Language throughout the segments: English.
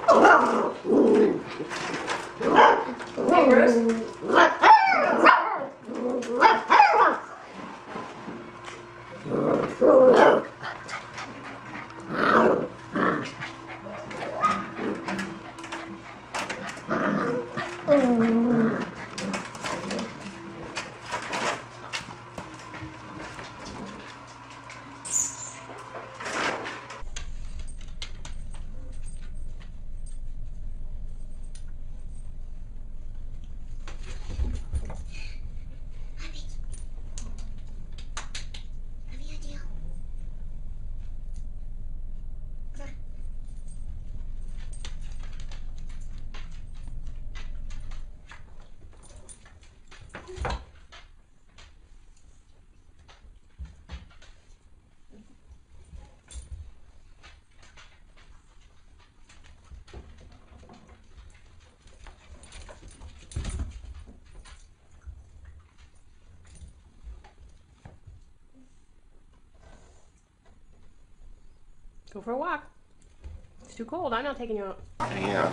Hey, Bruce. Go for a walk. It's too cold. I'm not taking you out. Yeah.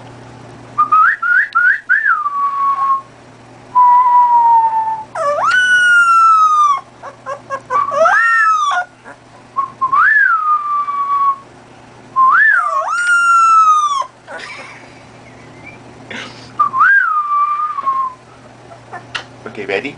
Okay, ready?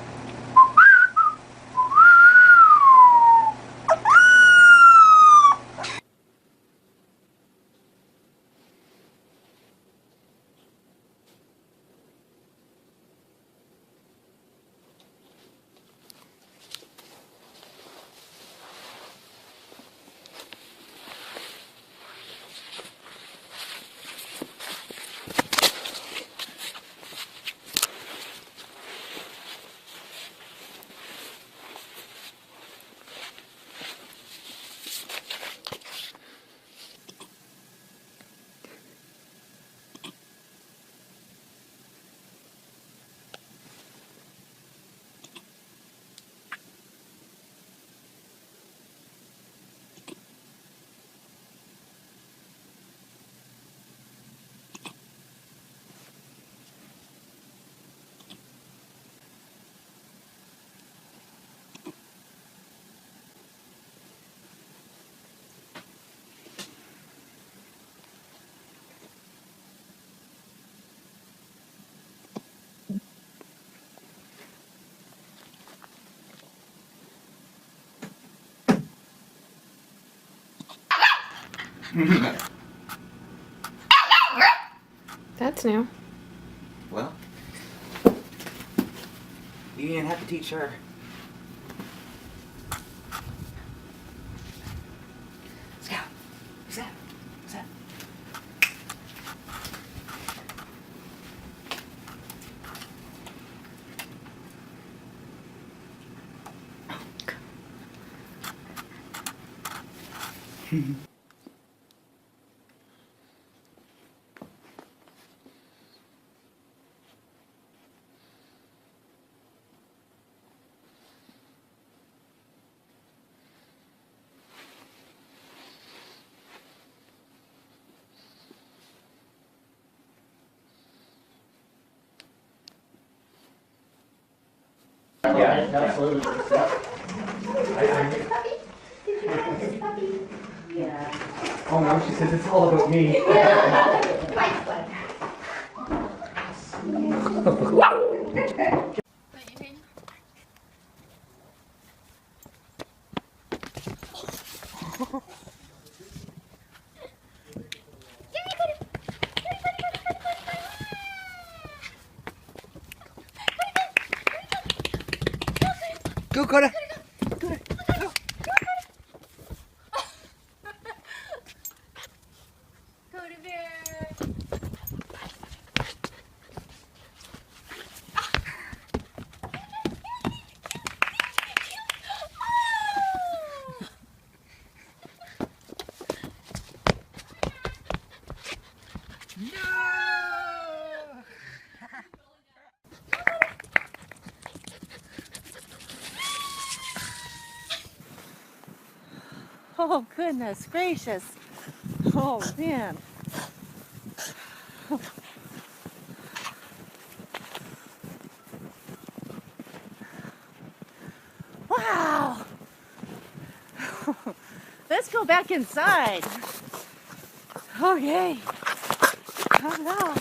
That's new. Well, you didn't have to teach her. Scout, what's that? What's that? Yeah, absolutely. Oh no, she says it's all about me. Go, Coda! Coda bear. Oh, goodness gracious. Oh, man. Let's go back inside. Okay. Come on.